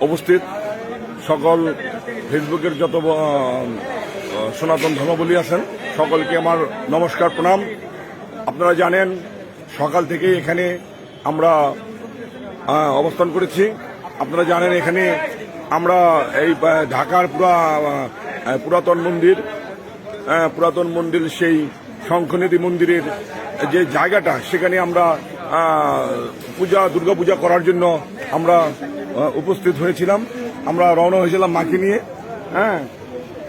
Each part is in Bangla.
উপস্থিত সকল ফেসবুকের যত সনাতন ধর্মাবলী আছেন সকলকে আমার নমস্কার, প্রণাম। আপনারা জানেন সকাল থেকে এখানে আমরা অবস্থান করেছি। আপনারা জানেন এখানে আমরা এই ঢাকার পুরাতন মন্দির সেই শঙ্খনিধি মন্দিরের যে জায়গাটা, সেখানে আমরা দুর্গা পূজা করার জন্য আমরা উপস্থিত হয়েছিলাম। আমরা রওনা হয়েছিলাম মাকে নিয়ে।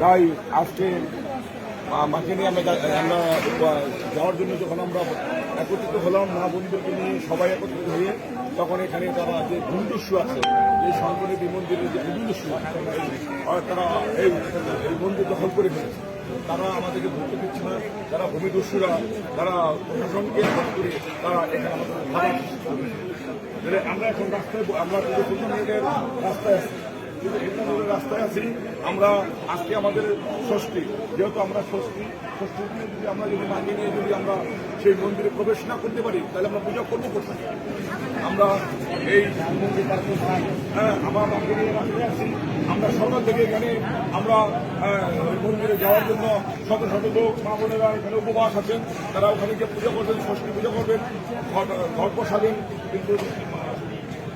তাই আজকে মাকে নিয়ে আমরা যাওয়ার জন্য যখন আমরা একত্রিত হলাম, মা বন্ধুকে নিয়ে সবাই একত্রিত হয়ে, তখন এখানে তারা যে ভূমিদস্যু আছে, এই শঙ্করদেবী মন্দিরের যে ভূমিদস্যু, তারা এই মন্দির দখল করে ফেলেছে। তারা আমাদেরকে ধরতে দিচ্ছে না। তারা ভূমিদস্যুরা, তারা প্রশাসনকে করে তারা এখানে আমাদের আমরা এখন রাস্তায় রাস্তায় আছি। আমরা আজকে আমাদের ষষ্ঠী, যেহেতু আমরা ষষ্ঠী যদি আমরা মাকে নিয়ে যদি আমরা সেই মন্দিরে প্রবেশ না করতে পারি, তাহলে আমরা পূজা করবো কোথায়? আমরা এই আমার মাকে নিয়ে রাস্তায় আছি। আমরা সকাল থেকে এখানে আমরা মন্দিরে যাওয়ার জন্য শত শত লোক, মা বোনেরা এখানে উপবাস আছেন। তারা ওখানে গিয়ে পূজা করবেন, ষষ্ঠী পূজা করবেন, ঘর বসাবেন। কিন্তু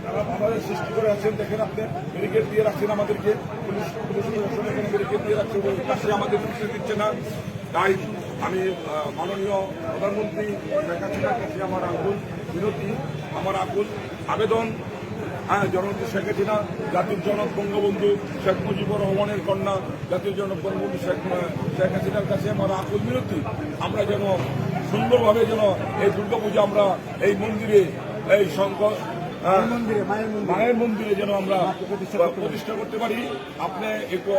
তারা আমাদের সৃষ্টি করে আছেন। দেখেন আপনি ব্যারিকেড দিয়ে রাখছেন আমাদেরকে, পুলিশ প্রশাসন এখানে ব্যারিকেড দিয়ে রাখছে, পাশে আমাদের ঢুকতে দিচ্ছে না। তাই আমি মাননীয় প্রধানমন্ত্রী শেখ হাসিনার কাছে আমার বিনতি, আমার আবেদন, জননেত্রী শেখ হাসিনা, জাতির জনক বঙ্গবন্ধু শেখ মুজিবুর রহমানের কন্যা জাতির জনক বঙ্গবন্ধু শেখ হাসিনার কাছে আমার আকুল বিনতি, আমরা যেন সুন্দরভাবে যেন এই দুর্গাপূজা আমরা এই মন্দিরে, এই মায়ের মন্দিরে যেন আমরা প্রতিষ্ঠা করতে পারি। আপনি একটু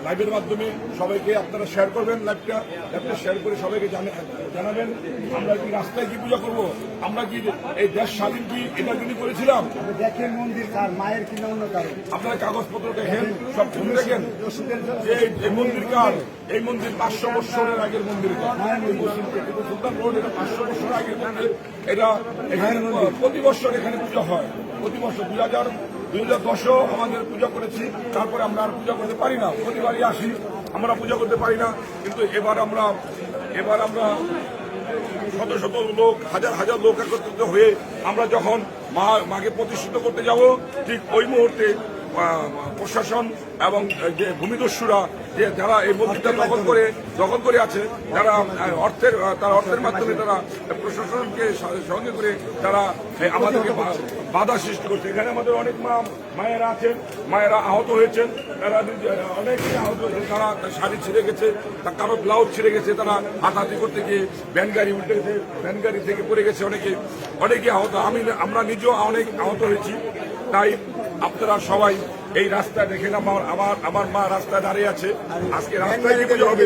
লাইভের মাধ্যমে সবাইকে আপনারা শেয়ার করবেন, লাইভটা শেয়ার করে সবাইকে জানাবেন। আমরা কি রাস্তায় কি পূজা করবো? আমরা কি এই দেশ স্বাধীন কি এটার জন্য করেছিলাম? দেখেন মন্দির কার, মায়ের কিনা অন্য কারণ। আপনারা কাগজপত্র দেখেন, সব কিছু দেখেন। এই মন্দির কার? এই মন্দির 500 বছরের আগের মন্দির। সুলতান রোড, এটা 500 বছর আগের মন্দির। এটা এখানে প্রতি বছর এখানে পূজা হয়। প্রতি বছর 2010-ও আমাদের পূজা করেছি। তারপরে আমরা আর পূজা করতে পারি না। প্রতিবারই আসি, আমরা পূজা করতে পারি না। কিন্তু এবার আমরা শত শত লোক, হাজার হাজার লোক একত্রিত হয়ে আমরা যখন মাকে প্রতিষ্ঠিত করতে যাব, ঠিক ওই মুহূর্তে প্রশাসন এবং যে ভূমিদস্যুরা, যে যারা এই মন্দিরটা দখল করে আছে, যারা অর্থের মাধ্যমে তারা প্রশাসনকে সঙ্গে করে তারা আমাদেরকে বাধা সৃষ্টি করছে। এখানে আমাদের অনেক মায়েরা আছেন, মায়েরা আহত হয়েছেন, তারা অনেকে আহত হয়েছে। তারা শাড়ি ছিঁড়ে গেছে, কারো ব্লাউজ ছিঁড়ে গেছে, তারা হাতাহাতি করতে গিয়ে ভ্যান গাড়ি উল্টে গেছে, ভ্যান গাড়ি থেকে পড়ে গেছে, অনেকে আহত। আমরা নিজেও অনেক আহত হয়েছি। তাই আপনারা সবাই এই রাস্তায় দেখেন, আমার মা রাস্তায় দাঁড়িয়ে আছে। আজকে রাস্তায় কি পুজো হবে,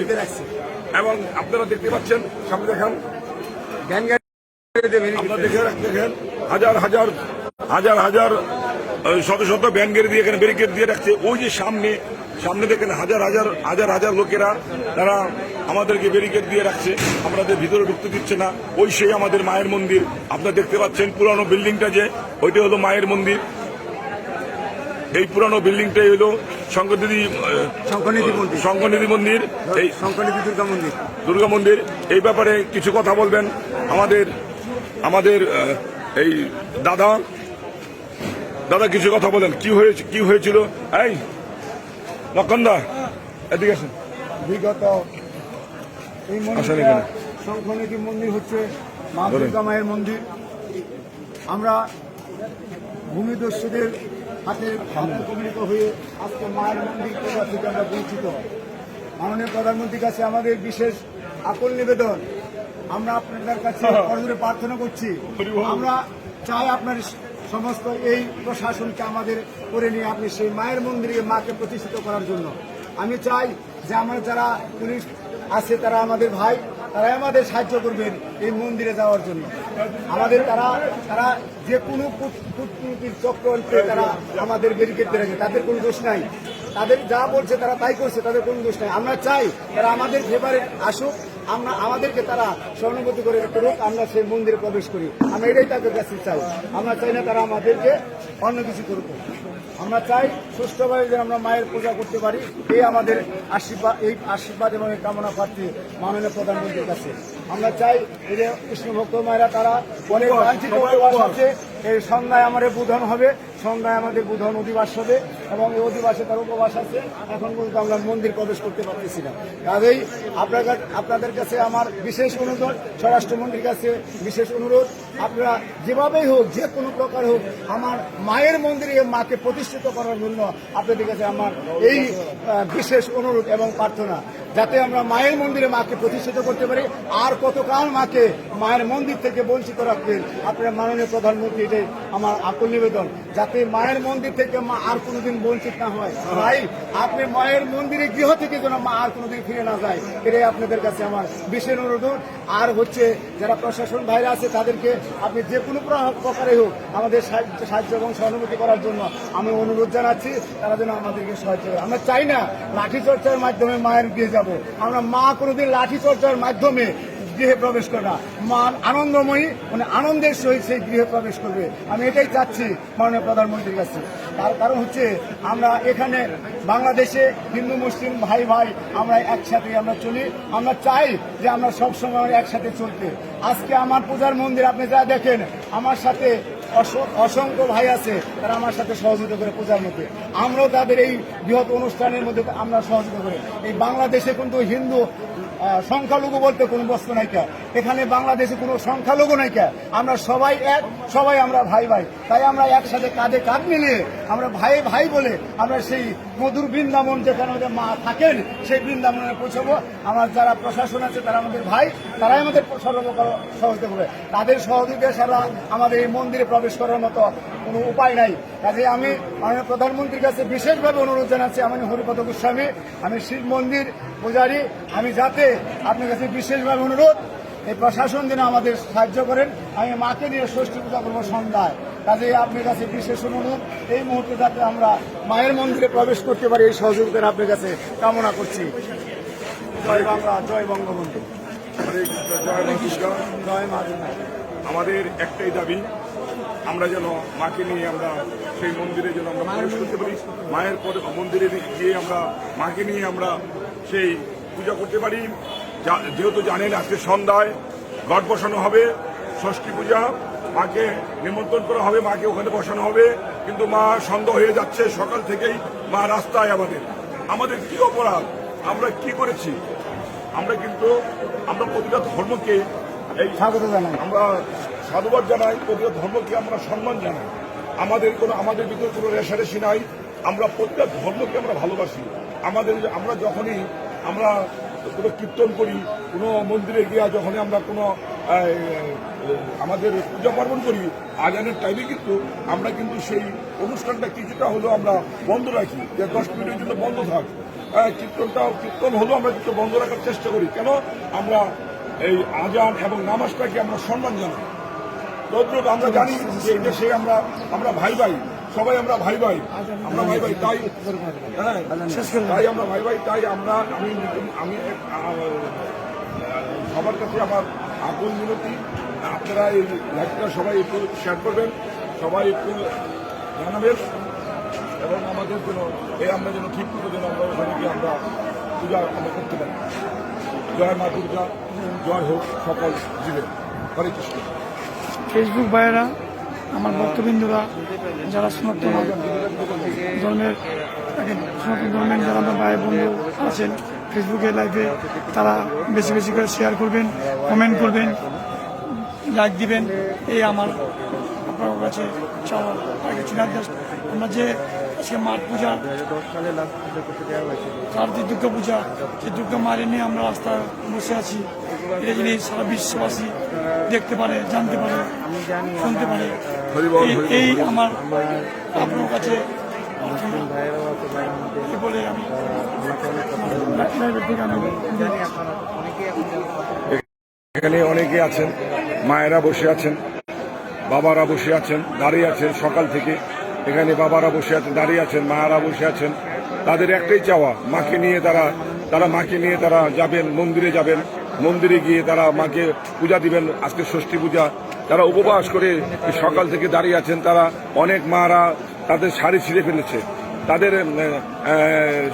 এবং আপনারা দেখতে পাচ্ছেন, সামনে দেখান, আপনারা দেখেন হাজার হাজার শত শত ভ্যান গাড়ি দিয়ে এখানে ব্যারিকেড দিয়ে রাখছে। ওই যে সামনে দেখেন হাজার হাজার লোকেরা, তারা আমাদেরকে ব্যারিকেড দিয়ে রাখছে, আমাদের ভিতরে ঢুকতে দিচ্ছে না। ওই সেই আমাদের মায়ের মন্দির। আপনারা দেখতে পাচ্ছেন পুরানো বিল্ডিংটা, যে ওইটা হলো মায়ের মন্দির। এই পুরানো বিল্ডিংটাই হলো শঙ্করনিধি মন্দির, এই শঙ্করনিধি দুর্গা মন্দির। এই ব্যাপারে কিছু কথা বলবেন আমাদের এই দাদা কিছু কথা বলেন। কি হয়েছিল? এই লক্ষণদা, এদিকে আসেন। বিগত এই মন্দির, শঙ্করনিধি মন্দির হচ্ছে মা দুর্গা মায়ের মন্দির। আমরা ভূমিদস্যুদের হাতে আত্মপ্রমিত হয়ে আজকে মায়ের মন্দির থেকে আমরা বঞ্চিত। মাননীয় প্রধানমন্ত্রীর কাছে আমাদের বিশেষ আকুল নিবেদন, আমরা আপনাদের কাছে করজোড়ে প্রার্থনা করছি। আমরা চাই আপনার সমস্ত এই প্রশাসনকে আমাদের করে নিয়ে আপনি সেই মায়ের মন্দিরে মাকে প্রতিষ্ঠিত করার জন্য। আমি চাই যে আমার যারা পুলিশ আছে, তারা আমাদের ভাই, তারাই আমাদের সাহায্য করবেন এই মন্দিরে যাওয়ার জন্য। আমাদের তারা যে কোনো কূটনীতির চক্রান্তে তারা আমাদের ব্যারিকেড দিয়ে রাখে, তাদের কোনো দোষ নাই। তাদের যা বলছে তারা তাই করছে, তাদের কোনো দোষ নাই। আমরা চাই তারা আমাদের ফেভারে আসুক আমরা আমাদেরকে তারা সহানুভূতি করে করুক, আমরা সেই মন্দিরে প্রবেশ করি। আমরা এটাই তাদের কাছে চাই। আমরা চাই না তারা আমাদেরকে অন্য কিছু করুক। আমরা চাই সুষ্ঠুভাবে যেন আমরা মায়ের পূজা করতে পারি। এই আমাদের আশীর্বাদ এবং এই কামনা প্রার্থী মাননীয় প্রধানমন্ত্রীর কাছে। আমরা চাই এই যে কৃষ্ণ ভক্ত মায়েরা তারা অনেক বাঞ্ছিত উপবাস আছে। এই সন্ধ্যায় আমাদের বোধন হবে, সন্ধ্যায় আমাদের বোধন অধিবাস হবে এবং এই অধিবাসে তার উপবাস আছে। এখন পর্যন্ত আমরা মন্দির প্রবেশ করতে পারতেছি না। কাজেই আপনাদের কাছে আমার বিশেষ অনুরোধ, স্বরাষ্ট্রমন্ত্রীর কাছে বিশেষ অনুরোধ, আপনারা যেভাবেই হোক, যে কোনো প্রকার হোক, আমার মায়ের মন্দিরে মাকে প্রতিষ্ঠিত করার জন্য আপনাদের কাছে আমার এই বিশেষ অনুরোধ এবং প্রার্থনা, যাতে আমরা মায়ের মন্দিরে মাকে প্রতিষ্ঠিত করতে পারি। আর কতকাল মাকে মায়ের মন্দির থেকে বঞ্চিত রাখবেন আপনারা মাননীয় প্রধানমন্ত্রী, এটাই আমার আকুল নিবেদন, যাতে মায়ের মন্দির থেকে মা আর কোনোদিন বঞ্চিত না হয়। ভাই, আপনি মায়ের মন্দিরে গৃহ থেকে যেন মা আর কোনোদিন ফিরে না যায়, এটাই আপনাদের কাছে আমার বিশেষ অনুরোধ। আর হচ্ছে যারা প্রশাসন ভাইরা আছে তাদেরকে আপনি যে কোনো প্রকারে হোক আমাদের সাহায্য এবং সহানুভূতি করার জন্য আমি অনুরোধ জানাচ্ছি, তারা যেন আমাদেরকে সাহায্য করে। আমরা চাই না লাঠিচর্চার মাধ্যমে মায়ের গৃহে যাব। আমরা মা কোনোদিন লাঠিচর্চার মাধ্যমে গৃহে প্রবেশ করে না। মা আনন্দময়ী, মানে আনন্দের সহিত সেই গৃহে প্রবেশ করবে। আমি এটাই চাচ্ছি মাননীয় প্রধানমন্ত্রীর কাছে। তার কারণ হচ্ছে আমরা এখানে বাংলাদেশে হিন্দু মুসলিম ভাই ভাই আমরা একসাথে আমরা চলি। আমরা চাই যে আমরা সবসময় একসাথে চলতে। আজকে আমার পূজার মন্দির আপনি যা দেখেন, আমার সাথে অসংখ্য ভাই আছে, তারা আমার সাথে সহযোগিতা করে পূজার মধ্যে। আমরাও তাদের এই বৃহৎ অনুষ্ঠানের মধ্যে আমরা সহযোগিতা করি। এই বাংলাদেশে কিন্তু হিন্দু সংখ্যালঘু বলতে কোনো বস্তু নাইকা, এখানে বাংলাদেশে কোনো সংখ্যালঘু নাইকা। আমরা সবাই এক, সবাই আমরা ভাই ভাই। তাই আমরা একসাথে কাঁধে কাঁধ মিলিয়ে আমরা ভাই ভাই বলে আমরা সেই মধুর বৃন্দাবন যেখানে আমাদের মা থাকেন সেই বৃন্দাবনে পৌঁছাবো। আমার যারা প্রশাসন আছে তারা আমাদের ভাই, তারাই আমাদের সর্বপ্রকার সহযোগিতা করবে। তাদের সহযোগিতা ছাড়া আমাদের এই মন্দিরে প্রবেশ করার মতো কোনো উপায় নাই। কাজে আমি মাননীয় প্রধানমন্ত্রীর কাছে বিশেষভাবে অনুরোধ জানাচ্ছি, আমি হরিপদ গোস্বামী, আমি শিব মন্দির পূজারী, আমি যাতে আপনার কাছে বিশেষভাবে অনুরোধ এই প্রশাসন যেন আমাদের সাহায্য করেন। আমি মাকে নিয়ে ষষ্ঠী পূজা করবো সন্ধ্যায়। কাজে আপনার কাছে বিশেষ অনুরোধ, এই মুহূর্তে যাতে আমরা মায়ের মন্দিরে প্রবেশ করতে পারি এই সহযোগিতা আপনার কাছে কামনা করছি। জয় বাংলা, জয় বঙ্গবন্ধু, জয় মা। আমাদের একটাই দাবি, আমরা যেন মাকে নিয়ে আমরা সেই মন্দিরে যেন আমরা প্রবেশ করতে পারি। মায়ের মন্দিরে গিয়ে আমরা মাকে নিয়ে আমরা সেই পূজা করতে পারি। যেহেতু জানেন আজকে সন্ধ্যায় ঘট বসানো হবে, ষষ্ঠী পূজা, মাকে নিমন্ত্রণ করা হবে, মাকে ওখানে বসানো হবে। কিন্তু মা সন্ধ্যা হয়ে যাচ্ছে, সকাল থেকেই মা রাস্তায়। আমাদের কি অপরাধ, আমরা কি করেছি? আমরা কিন্তু আমরা প্রতিটা ধর্মকে এই স্বাগত জানাই, আমরা সাধুবাদ জানাই, প্রতিটা ধর্মকে আমরা সম্মান জানাই। আমাদের ভিতরে কোনো রেশারেশি নাই। আমরা প্রতিটা ধর্মকে আমরা ভালোবাসি। আমরা যখনই আমরা কোনো কীর্তন করি, কোনো মন্দিরে গিয়া যখনই আমরা কোনো আমাদের পূজা পার্বণ করি, আজানের টাইমে কিন্তু আমরা কিন্তু সেই অনুষ্ঠানটা কিছুটা হলেও আমরা বন্ধ রাখি, যে 10 মিনিটের জন্য বন্ধ থাক। কীর্তন হলেও আমরা কিন্তু বন্ধ রাখার চেষ্টা করি। কেন? আমরা এই আজান এবং নামাজটাকে আমরা সম্মান জানাই। তদ্রুপ আমরা জানি যে এই দেশে আমরা ভাই ভাই, সবাই আমরা ভাই ভাই, আমরা ভাই ভাই। তাই আমরা ভাই ভাই। তাই আমি সবার কাছে আমার আকুল মিনতি, আপনারা এই লাইভটা সবাই একটু শেয়ার করবেন, সবাই একটু জানাবেন এবং আমাদের জন্য আমরা যেন ঠিক মতো যেন আমরা ওখানে গিয়ে আমরা পূজা আমরা করতে পারি। জয় মা দুর্গা, জয় হোক সকল জীবের। হরে কৃষ্ণ। ফেসবুক ভাইয়েরা, আমার ভক্তবৃন্দরা, যারা সনাতন ধর্মের যারা আমার ভাই বন্ধু আছেন ফেসবুকে লাইভে, তারা বেশি বেশি করে শেয়ার করবেন, কমেন্ট করবেন, লাইক দিবেন। এই আমার আপনার কাছে চাওয়া। আর কিছু না। আমরা যে আজকে মাঠ পূজা, কার্তিক দুর্গা পূজা, সেই দুর্গা মায়ের নিয়ে আমরা রাস্তায় বসে আছি। এটা জিনিস সারা বিশ্ববাসী দেখতে পারে, জানতে পারে, শুনতে পারে। এই আমার আপনার কাছে বলে আমি এখানে অনেকে আছেন, মায়েরা বসে আছেন, বাবারা বসে আছেন, দাঁড়িয়ে আছেন সকাল থেকে। এখানে বাবারা বসে আছেন, দাঁড়িয়ে আছেন, মায়েরা বসে আছেন। তাদের একটাই চাওয়া, মাকে নিয়ে তারা মাকে নিয়ে তারা যাবেন, মন্দিরে যাবেন। মন্দিরে গিয়ে তারা মাকে পূজা দিবেন। আজকে ষষ্ঠী পূজা, তারা উপবাস করে সকাল থেকে দাঁড়িয়ে আছেন। তারা অনেক মারা তাদের শাড়ি ছিঁড়ে ফেলেছে, তাদের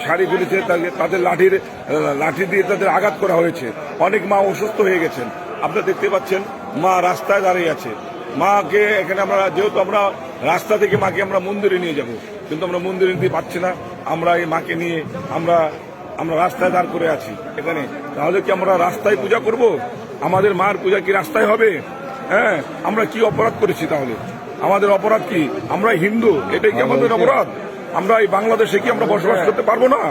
শাড়ি ফেলেছে, তাদের লাঠি দিয়ে তাদের আঘাত করা হয়েছে। অনেক মা অসুস্থ হয়ে গেছেন। আপনারা দেখতে পাচ্ছেন মা রাস্তায় দাঁড়িয়ে আছে। মাকে এখানে আমরা যেহেতু আমরা রাস্তা থেকে মাকে আমরা মন্দিরে নিয়ে যাব, কিন্তু আমরা মন্দিরে নিতে পারছি না। আমরা এই মাকে নিয়ে আমরা রাস্তায় দাঁড় করে আছি এখানে। তাহলে কি আমরা রাস্তায় পূজা করব? আমাদের মার পূজা কি রাস্তায় হবে? হ্যাঁ, আমরা কি অপরাধ করেছি তাহলে? আমাদের অপরাধ কি? আমরা হিন্দু, এটাই কি আমাদের অপরাধ? আমরা এই বাংলাদেশে কি আমরা বসবাস করতে পারবো না?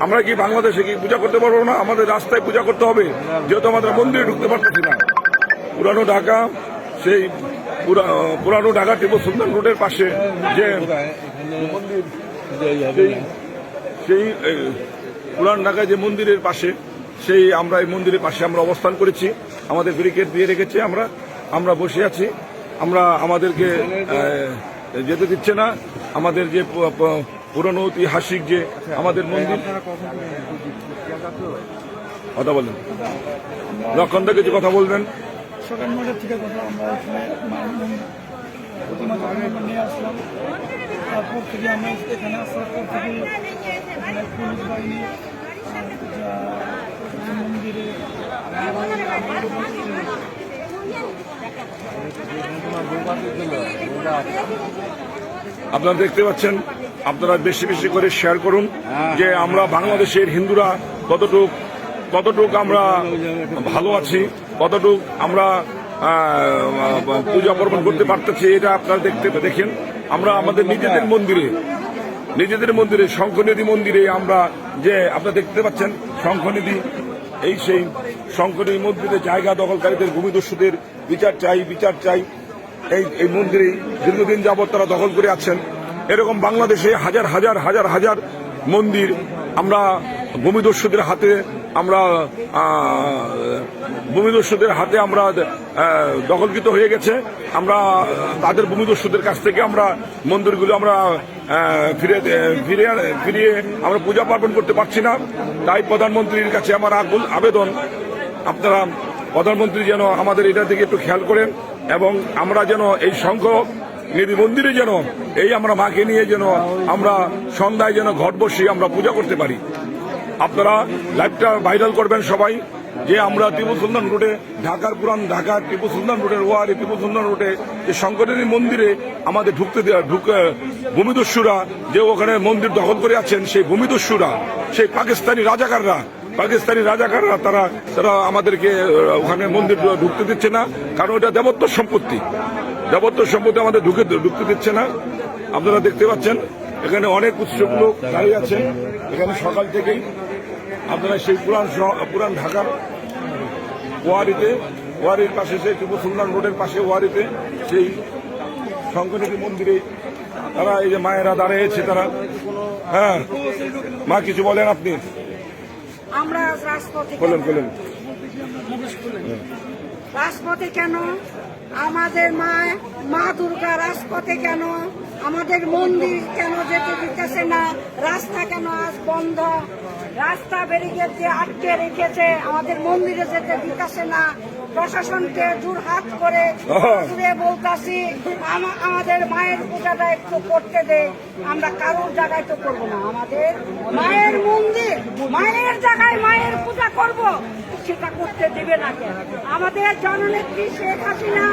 আমরা কি বাংলাদেশে কি পূজা করতে পারবো না? আমাদের রাস্তায় পূজা করতে হবে, যেহেতু আমাদের মন্দিরে ঢুকতে পারতেছি না। পুরানো ঢাকা, সেই পুরানো ঢাকা টিপু সুলতান রোডের পাশে যে সেই পুরান ঢাকায় যে মন্দিরের পাশে, সেই আমরা এই মন্দিরের পাশে আমরা অবস্থান করেছি। আমাদের ব্যারিকেড দিয়ে রেখেছে, আমরা বসে আছি। আমাদেরকে যেতে দিচ্ছে না। আমাদের যে পুরনো ঐতিহাসিক যে আমাদের মন্দির, কথা বলেন, লক্ষণ থেকে যে কথা বলবেন। সকাল 9টা থেকে কথা আমরা এখানে প্রতিমা নিয়ে আসলাম। তারপর থেকে আমরা এখানে আসার পর থেকে এখানে পুলিশ বাহিনী মন্দিরে আপনারা দেখতে পাচ্ছেন, আপনারা বেশি বেশি করে শেয়ার করুন যে আমরা বাংলাদেশের হিন্দুরা কতটুক আমরা ভালো আছি, কতটুক আমরা পূজা পার্বণ করতে পারতেছি। এটা আপনারা দেখেন। আমরা আমাদের নিজেদের মন্দিরে শঙ্খনিধি মন্দিরে আমরা যে আপনারা দেখতে পাচ্ছেন শঙ্খনিধি, সেই শঙ্খনিধি মন্দিরে জায়গা দখলকারীদের, ভূমিদস্যুদের বিচার চাই। এই মন্দিরে দীর্ঘদিন যাবৎ তারা দখল করে আছেন। এরকম বাংলাদেশে হাজার মন্দির আমরা ভূমিদস্যুদের হাতে আমরা দখলকৃত হয়ে গেছে। আমরা তাদের ভূমিদস্যুদের কাছ থেকে আমরা মন্দিরগুলো আমরা ফিরিয়ে আমরা পূজা পার্বণ করতে পারছি না। তাই প্রধানমন্ত্রীর কাছে আমার আবেদন, আপনারা প্রধানমন্ত্রী যেন আমাদের এটা দিকে একটু খেয়াল করেন, এবং আমরা যেন এই শঙ্খনিধি মন্দিরে যেন আমরা মাকে নিয়ে যেন আমরা সন্ধ্যায় যেন ঘট বসিয়ে আমরা পূজা করতে পারি। আপনারা লাইভটা ভাইরাল করবেন সবাই, যে আমরা টিপু সুলতান রোডে, ঢাকার টিপু সুলতান রোডের টিপু সুলতান রোডে যে শঙ্করদেবী মন্দিরে আমাদের ভূমিদস্যুরা যে ওখানে মন্দির দখল করে আছেন, সেই ভূমিদস্যুরা, সেই পাকিস্তানি রাজাকাররা তারা আমাদেরকে ওখানে মন্দির ঢুকতে দিচ্ছে না। কারণ এটা দেবত্ব সম্পত্তি আমাদের ঢুকতে দিচ্ছে না। আপনারা দেখতে পাচ্ছেন এখানে অনেক উৎসুক লোক দাঁড়িয়ে আছেন এখানে সকাল থেকেই। আপনারা সেই পুরান ঢাকার ওয়ারির পাশে, সেই টিপু সুলতান রোডের পাশে ওয়ারিতে সেই শঙ্করনিধি মন্দিরে তারা এই যে মায়েরা দাঁড়িয়েছে, তারা, হ্যাঁ মা কিছু বলেন আপনি? আমরা রাজপথে রাজপথে কেন? আমাদের মা দুর্গা রাজপথে কেন? আমাদের মন্দির কেন যেতে দিতেছে না? রাস্তা কেন আজ বন্ধ? রাস্তা ব্যারিকেড দিয়ে আটকে রেখেছে, আমাদের মন্দিরে যেতে দিতেছে না। প্রশাসনকে জোরহাত করে বলতাছি আমাদের মায়ের পূজাটা একটু করতে দে। আমরা কারোর জায়গায় তো করবো না, আমাদের মায়ের মন্দির, মায়ের জায়গায় মায়ের পূজা করব, সেটা করতে দেবে না কেন? আমাদের জননেত্রী শেখ হাসিনা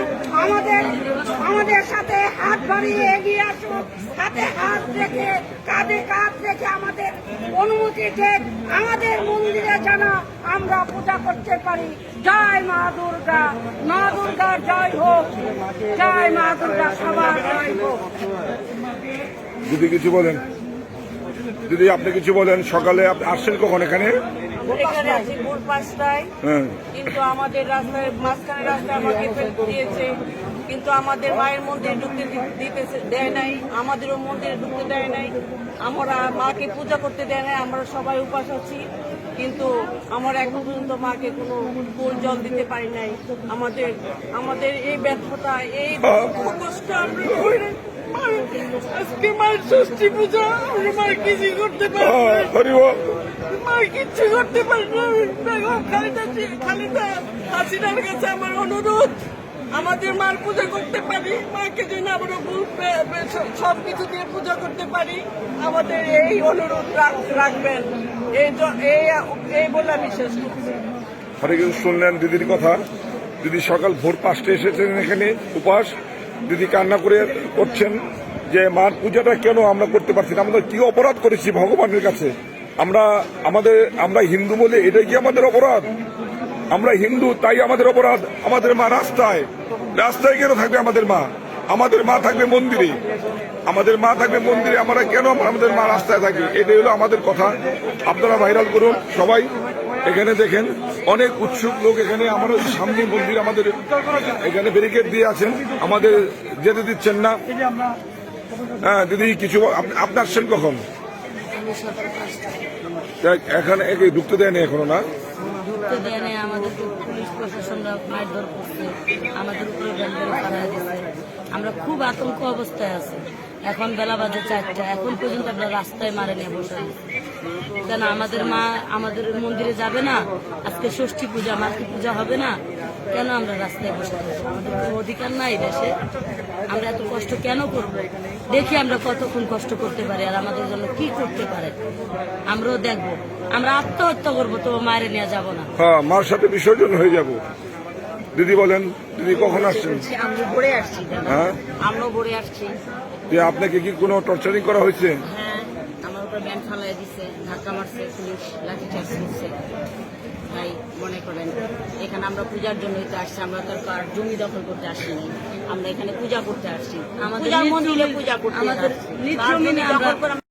আমাদের সাথে হাত বাড়িয়ে এগিয়ে আসুক, হাতে হাত রেখে, কাঁধে কাঁধ রেখে আমাদের অনুমতি দেন, আমাদের মন্দিরে যেন আমরা পূজা করতে পারি। জয় মা দুর্গা, মা দুর্গার জয় হোক, জয় মা দুর্গা, সবার জয় হোক। দিদি কিছু বলেন? দিদি আপনি কিছু বলেন? সকালে আপনি আসছেন কখন এখানে? এখানে আছি ভোর 5টায়, কিন্তু আমাদের রাস্তায় মাঝখানে রাস্তা আমাকে দিয়েছে, কিন্তু আমাদের মায়ের মন্দিরে ঢুকতে দেয় নাই, আমাদেরও মন্দিরে ঢুকতে দেয় নাই, আমরা মাকে পূজা করতে দেয় নাই। আমরা সবাই উপাস আছি, কিন্তু আমরা এখন পর্যন্ত মাকে কোনো ফুল জল দিতে পারি নাই। আমাদের এই ব্যর্থতা, এই কষ্ট আমরা আজকে মায়ের ষষ্ঠী পূজা, আমরা মায়ের কিছুই করতে পারি। মার কিচ্ছু করতে পারি না। বেগম খালেদা হাসিনার কাছে আমার অনুরোধ, আমাদের মার পূজা করতে পারি, মাকে যেন আমরা সবকিছু দিয়ে পূজা করতে পারি, আমাদের এই অনুরোধ রাখবেন, এই বলে আমি শেষ করছি। হরে কিছু শুনলেন দিদির কথা। দিদি সকাল ভোর 5টায় এসেছেন এখানে উপাস। দিদি কান্না করে করছেন যে মার পূজাটা কেন আমরা করতে পারছি না, আমরা কি অপরাধ করেছি ভগবানের কাছে। আমরা হিন্দু বলে এটাই কি আমাদের অপরাধ? আমরা হিন্দু তাই আমাদের অপরাধ? আমাদের মা রাস্তায় কেন থাকবে? আমাদের মা থাকবে মন্দিরে, আমরা কেন আমাদের মা রাস্তায় থাকবে? এটাই হলো আমাদের কথা। আপনারা ভাইরাল করুন সবাই। এখানে দেখেন অনেক উৎসুক লোক এখানে। আমরা সামনে মন্দির, আমাদের এখানে ব্যারিকেড দিয়ে আছেন, আমাদের যেতে দিচ্ছেন না। হ্যাঁ দিদি, কিছু আপনি আসছেন কখন? এখানে ঢুকতে দেয়নি এখনো না? ঢুকতে দেয় নাই, আমাদের পুলিশ প্রশাসনরা মারধর করছে, আমাদের উপরে ব্যান্ডেল পাড়া দিচ্ছে। আমরা খুব আতঙ্ক অবস্থায় আছি। এখন বেলা বাজে 4টা, এখন পর্যন্ত আমরা রাস্তায় মারে নিয়ে বসে আছি। কেন আমাদের মা আমাদের মন্দিরে যাবে না? আজকে ষষ্ঠী পূজা, মাতৃ পূজা হবে না? কেন আমরা রাস্তায় বসে থাকবো? আমাদের কোনো অধিকার নাই দেশে? আমরা এত কষ্ট কেন করব? দেখি আমরা কতক্ষণ কষ্ট করতে পারি, আর আমাদের জন্য কি করতে পারে আমরাও দেখবো। আমরা আত্মহত্যা করবো, তো মায়ের নিয়ে যাব না। হ্যাঁ, মার সাথে বিসর্জন হয়ে যাব। দিদি বলেন, দিদি কখন আসছেন? আমরা ভোরে আসছি, হ্যাঁ আমরাও ভোরে আসছি। যে আপনাকে কি কোনো টর্চারিং করা হয়েছে? হ্যাঁ, আমার উপর ব্যান্ড ফালাই দিচ্ছে, ধাক্কা মারছে, পুলিশ লাঠিচার্জ করছে। তাই মনে করেন এখানে আমরা পূজার জন্যই তো আসছি, আমরা তো আর জমি দখল করতে আসিনি, আমরা এখানে পূজা করতে আসছি। আমাদের মন্দিরে পূজা করতে, আমাদের নিজ জমি দখল করে